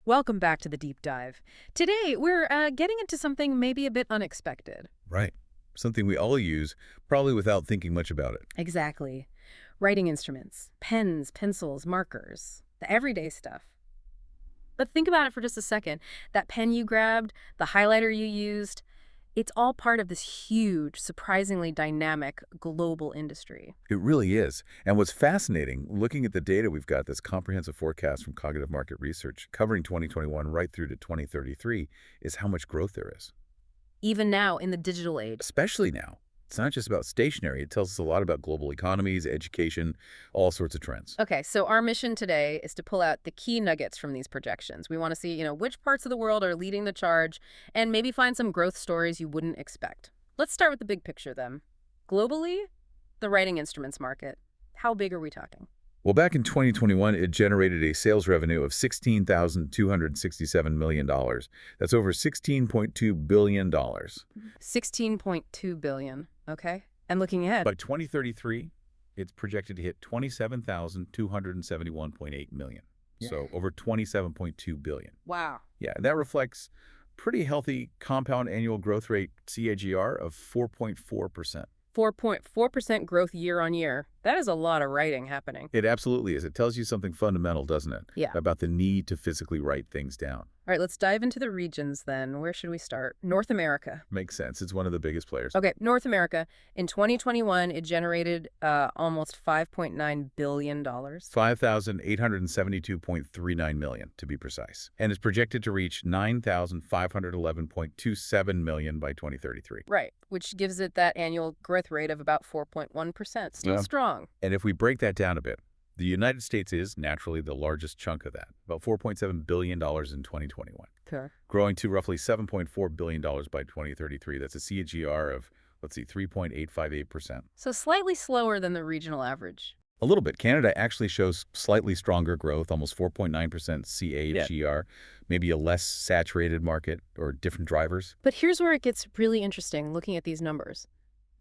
Welcome back to the deep dive. Today, we're getting into something maybe a bit unexpected. Right. Something we all use, probably without thinking much about it. Exactly. Writing instruments, pens, pencils, markers, the everyday stuff. But think about it for just a second. That pen you grabbed, the highlighter you used, it's all part of this huge, surprisingly dynamic global industry. It really is. And what's fascinating, looking at the data we've got, this comprehensive forecast from Cognitive Market Research covering 2021 right through to 2033, is how much growth there is. Even now, in the digital age. Especially now. It's not just about stationery. It tells us a lot about global economies, education, all sorts of trends. Okay, so our mission today is to pull out the key nuggets from these projections. We want to see, which parts of the world are leading the charge and maybe find some growth stories you wouldn't expect. Let's start with the big picture then. Globally, the writing instruments market. How big are we talking? Well, back in 2021, it generated a sales revenue of $16,267 million. That's over $16.2 billion. 16.2 billion, okay? And looking ahead. By 2033, it's projected to hit 27,271.8 million. Yeah. So over 27.2 billion. Wow. Yeah, that reflects pretty healthy compound annual growth rate, CAGR, of 4.4%. 4.4% growth year on year. That is a lot of writing happening. It absolutely is. It tells you something fundamental, doesn't it? Yeah. About the need to physically write things down. All right, let's dive into the regions then. Where should we start? North America. Makes sense. It's one of the biggest players. Okay, North America. In 2021, it generated almost $5.9 billion. 5,872.39 million, to be precise. And is projected to reach 9,511.27 million by 2033. Right, which gives it that annual growth rate of about 4.1%. Still Yeah. strong. And if we break that down a bit, the United States is naturally the largest chunk of that, about $4.7 billion in 2021, Okay. growing to roughly $7.4 billion by 2033. That's a CAGR of, 3.858%. So slightly slower than the regional average. A little bit. Canada actually shows slightly stronger growth, almost 4.9% CAGR, maybe a less saturated market or different drivers. But here's where it gets really interesting looking at these numbers.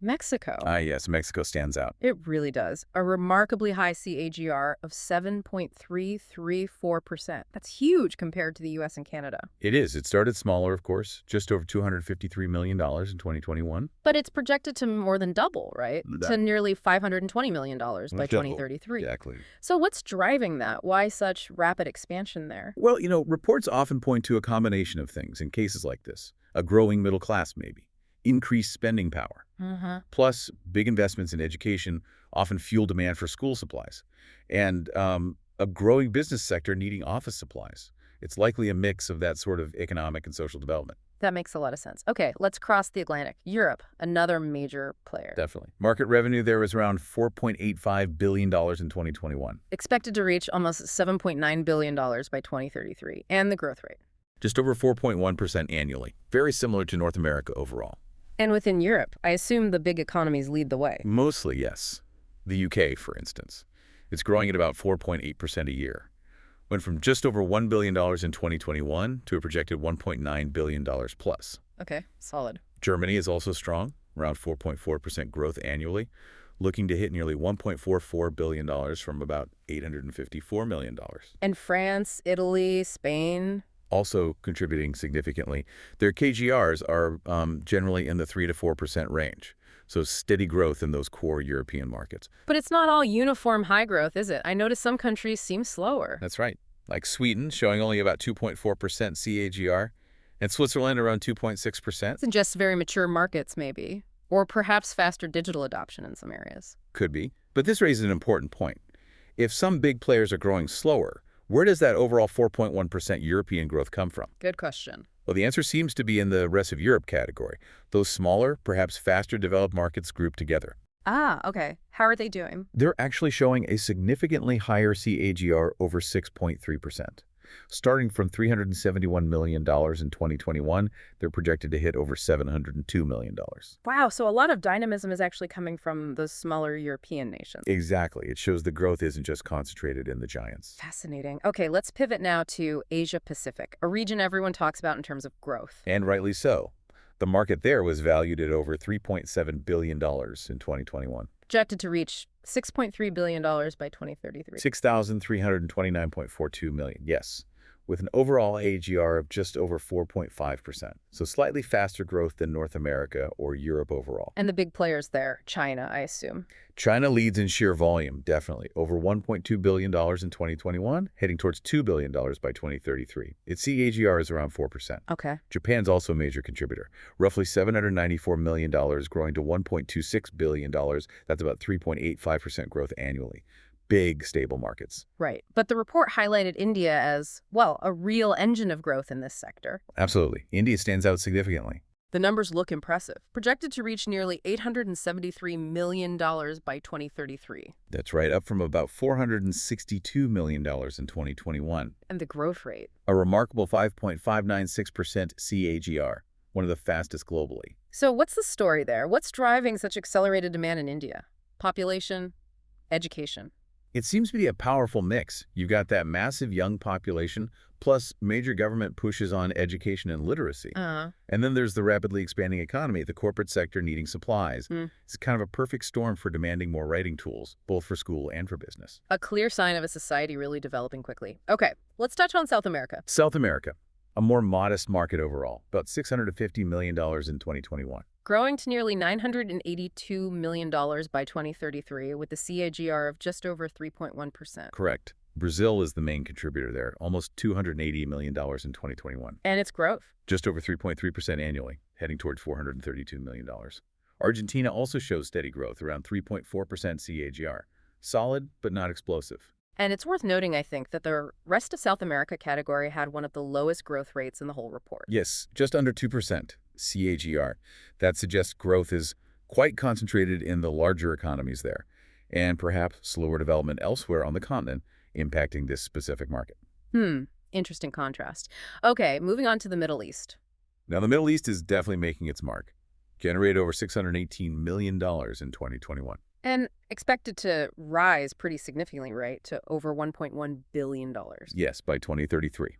Mexico. Yes, Mexico stands out. It really does. A remarkably high CAGR of 7.334%. That's huge compared to the US and Canada. It is. It started smaller, of course, just over $253 million in 2021. But it's projected to more than double, right? To nearly $520 million by 2033. Exactly. So what's driving that? Why such rapid expansion there? Well, reports often point to a combination of things in cases like this. A growing middle class, maybe. Increased spending power. Plus, big investments in education often fuel demand for school supplies. And a growing business sector needing office supplies. It's likely a mix of that sort of economic and social development. That makes a lot of sense. Okay, let's cross the Atlantic. Europe, another major player. Definitely. Market revenue there was around $4.85 billion in 2021. Expected to reach almost $7.9 billion by 2033. And the growth rate. Just over 4.1% annually. Very similar to North America overall. And within Europe, I assume the big economies lead the way. Mostly, yes. The UK, for instance. It's growing at about 4.8% a year. Went from just over $1 billion in 2021 to a projected $1.9 billion plus. Okay, solid. Germany is also strong, around 4.4% growth annually, looking to hit nearly $1.44 billion from about $854 million. And France, Italy, Spain? Also contributing significantly. Their KGRs are generally in the 3 to 4% range. So steady growth in those core European markets. But it's not all uniform high growth, is it? I notice some countries seem slower. That's right. Like Sweden, showing only about 2.4% CAGR, and Switzerland around 2.6%. It's in just very mature markets, maybe. Or perhaps faster digital adoption in some areas. Could be. But this raises an important point. If some big players are growing slower, where does that overall 4.1% European growth come from? Good question. Well, the answer seems to be in the rest of Europe category. Those smaller, perhaps faster developed markets grouped together. Ah, okay. How are they doing? They're actually showing a significantly higher CAGR over 6.3%. Starting from $371 million in 2021, they're projected to hit over $702 million. Wow, so a lot of dynamism is actually coming from those smaller European nations. Exactly. It shows the growth isn't just concentrated in the giants. Fascinating. Okay, let's pivot now to Asia Pacific, a region everyone talks about in terms of growth. And rightly so. The market there was valued at over $3.7 billion in 2021. Projected to reach $6.3 billion by 2033. 6,329.42 million, yes, with an overall AGR of just over 4.5%, so slightly faster growth than North America or Europe overall. And the big players there, China, I assume. China leads in sheer volume, definitely, over $1.2 billion in 2021, heading towards $2 billion by 2033. Its CAGR is around 4%. Okay. Japan's also a major contributor, roughly $794 million, growing to $1.26 billion. That's about 3.85% growth annually. Big, stable markets. Right. But the report highlighted India as, well, a real engine of growth in this sector. Absolutely. India stands out significantly. The numbers look impressive, projected to reach nearly $873 million by 2033. That's right, up from about $462 million in 2021. And the growth rate. A remarkable 5.596% CAGR, one of the fastest globally. So what's the story there? What's driving such accelerated demand in India? Population, education. It seems to be a powerful mix. You've got that massive young population, plus major government pushes on education and literacy. And then there's the rapidly expanding economy, the corporate sector needing supplies. It's kind of a perfect storm for demanding more writing tools, both for school and for business. A clear sign of a society really developing quickly. Okay, let's touch on South America. South America, a more modest market overall, about $650 million in 2021. Growing to nearly $982 million by 2033 with a CAGR of just over 3.1%. Correct. Brazil is the main contributor there, almost $280 million in 2021. And its growth? Just over 3.3% annually, heading towards $432 million. Argentina also shows steady growth, around 3.4% CAGR. Solid, but not explosive. And it's worth noting, I think, that the rest of South America category had one of the lowest growth rates in the whole report. Yes, just under 2% CAGR. That suggests growth is quite concentrated in the larger economies there, and perhaps slower development elsewhere on the continent, impacting this specific market. Interesting contrast. Okay, moving on to the Middle East. Now, the Middle East is definitely making its mark. Generated over $618 million in 2021. And expected to rise pretty significantly, right, to over $1.1 billion. Yes, by 2033,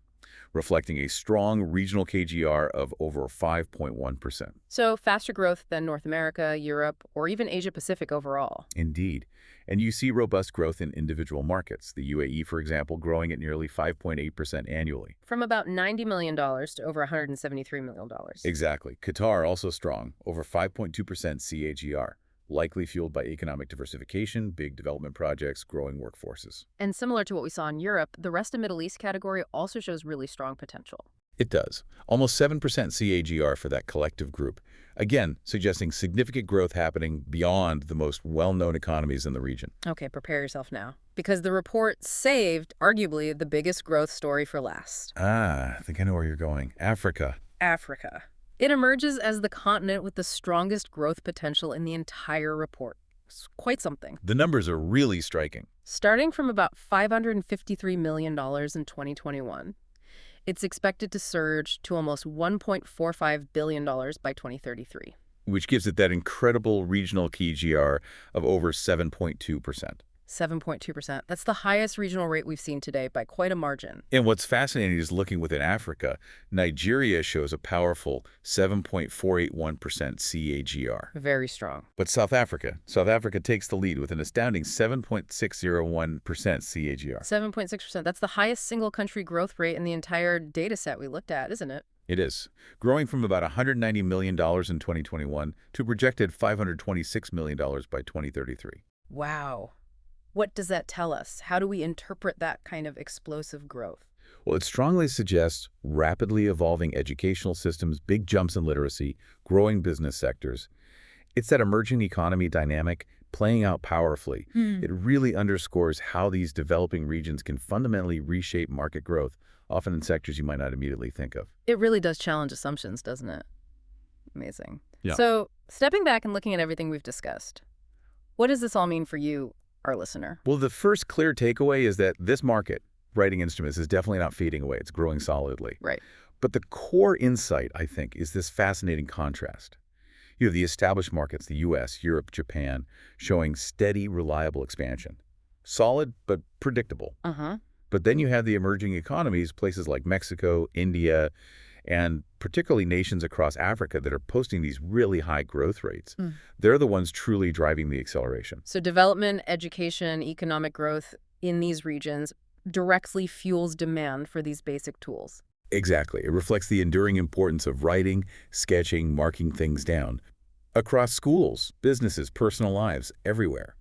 reflecting a strong regional KGR of over 5.1%. So faster growth than North America, Europe, or even Asia-Pacific overall. Indeed. And you see robust growth in individual markets. The UAE, for example, growing at nearly 5.8% annually. From about $90 million to over $173 million. Exactly. Qatar also strong, over 5.2% CAGR. Likely fueled by economic diversification, big development projects, growing workforces. And similar to what we saw in Europe, the rest of Middle East category also shows really strong potential. It does. Almost 7% CAGR for that collective group. Again, suggesting significant growth happening beyond the most well-known economies in the region. Okay, prepare yourself now. Because the report saved, arguably, the biggest growth story for last. I think I know where you're going. Africa. Africa. It emerges as the continent with the strongest growth potential in the entire report. It's quite something. The numbers are really striking. Starting from about $553 million in 2021, it's expected to surge to almost $1.45 billion by 2033. Which gives it that incredible regional KGR of over 7.2%. 7.2%. That's the highest regional rate we've seen today by quite a margin. And what's fascinating is looking within Africa, Nigeria shows a powerful 7.481% CAGR. Very strong. But South Africa takes the lead with an astounding 7.601% CAGR. 7.6%. That's the highest single country growth rate in the entire data set we looked at, isn't it? It is, growing from about $190 million in 2021 to a projected $526 million by 2033. Wow. What does that tell us? How do we interpret that kind of explosive growth? Well, it strongly suggests rapidly evolving educational systems, big jumps in literacy, growing business sectors. It's that emerging economy dynamic playing out powerfully. It really underscores how these developing regions can fundamentally reshape market growth, often in sectors you might not immediately think of. It really does challenge assumptions, doesn't it? Amazing. Yeah. So, stepping back and looking at everything we've discussed, what does this all mean for you, our listener? Well, the first clear takeaway is that this market, writing instruments, is definitely not fading away. It's growing solidly. Right. But the core insight, I think, is this fascinating contrast. You have the established markets, the U.S., Europe, Japan, showing steady, reliable expansion. Solid, but predictable. But then you have the emerging economies, places like Mexico, India, and particularly nations across Africa that are posting these really high growth rates. They're the ones truly driving the acceleration. So development, education, economic growth in these regions directly fuels demand for these basic tools. Exactly. It reflects the enduring importance of writing, sketching, marking things down across schools, businesses, personal lives, everywhere.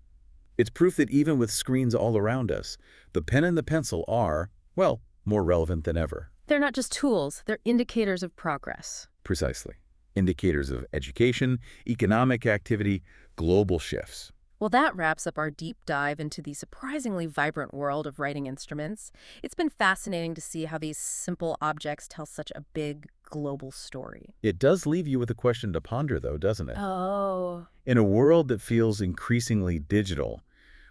It's proof that even with screens all around us, the pen and the pencil are, well, more relevant than ever. They're not just tools, they're indicators of progress. Precisely. Indicators of education, economic activity, global shifts. Well, that wraps up our deep dive into the surprisingly vibrant world of writing instruments. It's been fascinating to see how these simple objects tell such a big, global story. It does leave you with a question to ponder, though, doesn't it? Oh. In a world that feels increasingly digital,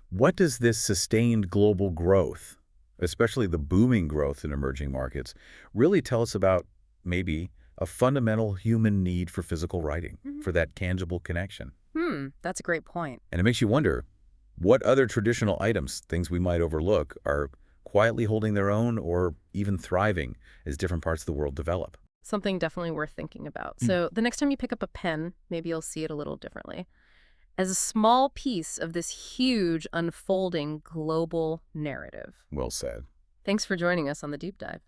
what does this sustained global growth, especially the booming growth in emerging markets, really tell us about maybe a fundamental human need for physical writing, for that tangible connection? That's a great point. And it makes you wonder, what other traditional items, things we might overlook, are quietly holding their own or even thriving as different parts of the world develop? Something definitely worth thinking about. So the next time you pick up a pen, maybe you'll see it a little differently. As a small piece of this huge, unfolding global narrative. Well said. Thanks for joining us on the deep dive.